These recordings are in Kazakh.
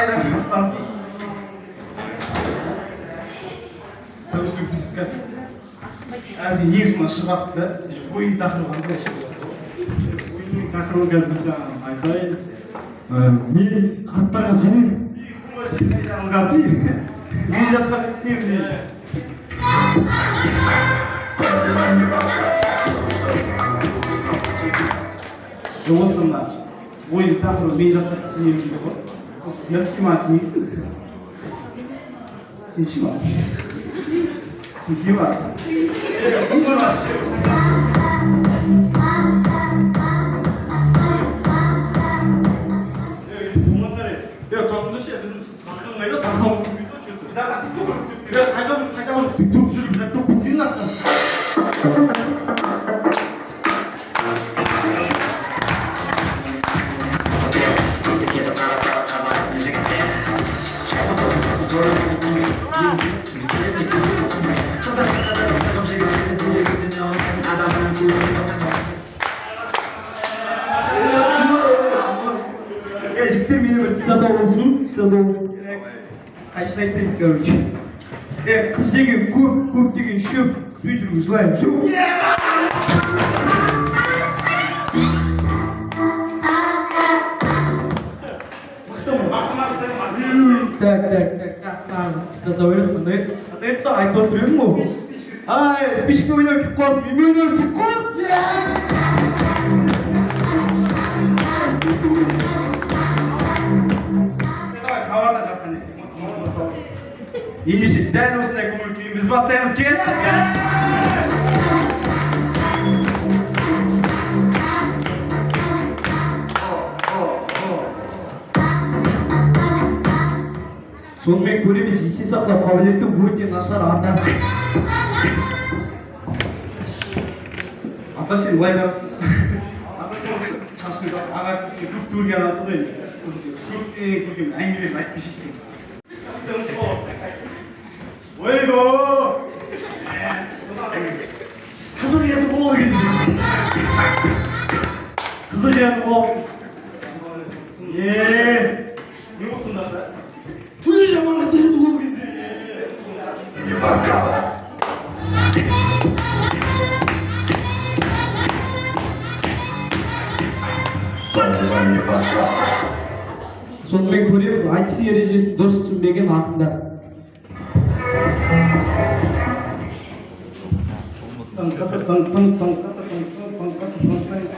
Aynen ıslansın. Tabii su psikas. Hadi niye sonra şıbattı? Oyun takılgan da oyun takılgan geldi aytayın. Мен қарттарға сенемін. Мен жастарға сенемін. Осында ойын тақырыбы мен жастарға сенемін дейді ғой. Я сенемін, сенесің? Сенші ма? Сенсі ма? Сенші ма? Ya toplumda şey bizim takımlayla takım video çözdü. Bir tane TikTok var. Ya kayda TikTok sürüp TikTok bugün nasıl? Gerçekten benim bir stada olsun. Kaçta ettik görünce. Kız деген көк деген шөп, кіспей жүруге жылаймын. Шөп. Так. Сtada ойнап қандай айтып отырмын ғой. Ай, спичка ойнап кетіп қаласың. Мен ойнап сен ендеше дәл осындай көңіл күйін біз бастаймыз келеді. Сонымен көреміз, есе сақтап қабілеті өте нашар ата. Ата сен былай бар. Ата сен шашын ағарып көк төрге анасы ғой. Көптен көрген әңгімелерін айтып кешесің. Oygo! Kızıl yanı bol gizi. Kızıl yanı bol. Ne olsun da? Tüy zamanı dolu bol gizi. Bir bakalım. Сонымен көреміз, айтыс ережесін дұрыс түсінбеген ақындар.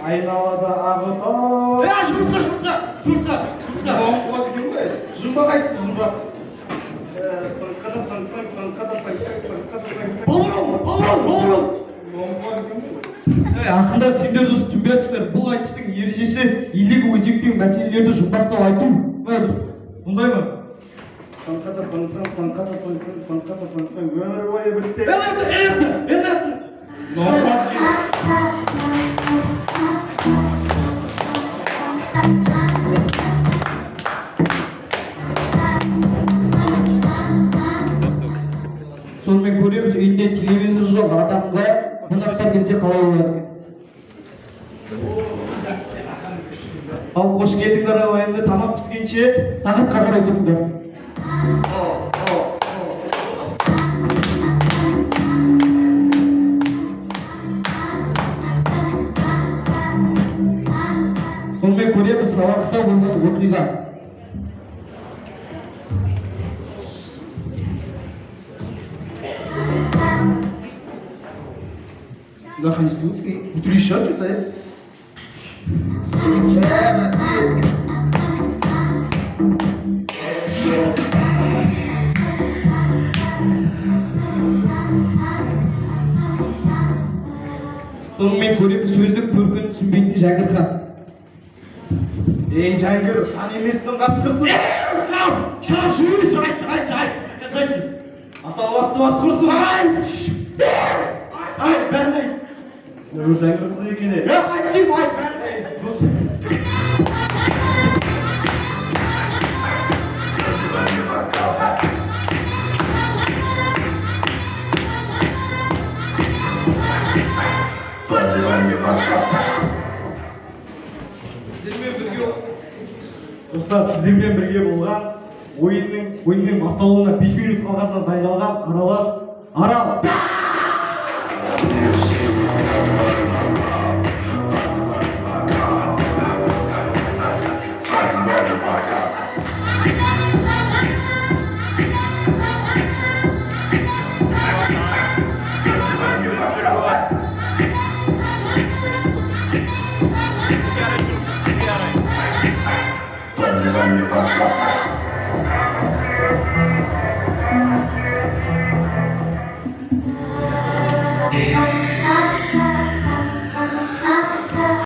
Айналада ағы тау. Жұртқа. Жұмбақ айтсын, жұмбақ. Бауырым. Ақындар сендер дұрыс түсінбей жатсыңдар. Бұл айтыстың ережесі илегі өзектегі мәселелерді жұмбақтап айту. Бұндай ма? Өмір бойы бітті. Сонымен көреміз, үйінде телевизор жоқ адамға қонақтар келсе қалай болады. Ал қош келдіңдер ағайынды, тамақ піскенше сағатқа қарай тұрыңдар. Сонымен көреміз, сабақта болған оқиға. Да, Конституции. Утри еще что-то, Сонымен көреміз, сөздік көркін түсінбейтін Жәңгірхан. Ей Жәңгір, қан емессің, қасқырсың. Шам жүріш, айт. Асалбасты басқырсың. Ай, бәрін айт. Нұры Жәңгір қызы екен е. Айтайым, бәрін айт. Достар, сіздермен бірге болған ойынның басталуына 5 минут қалғаннан дайындалған аралас арал. Let me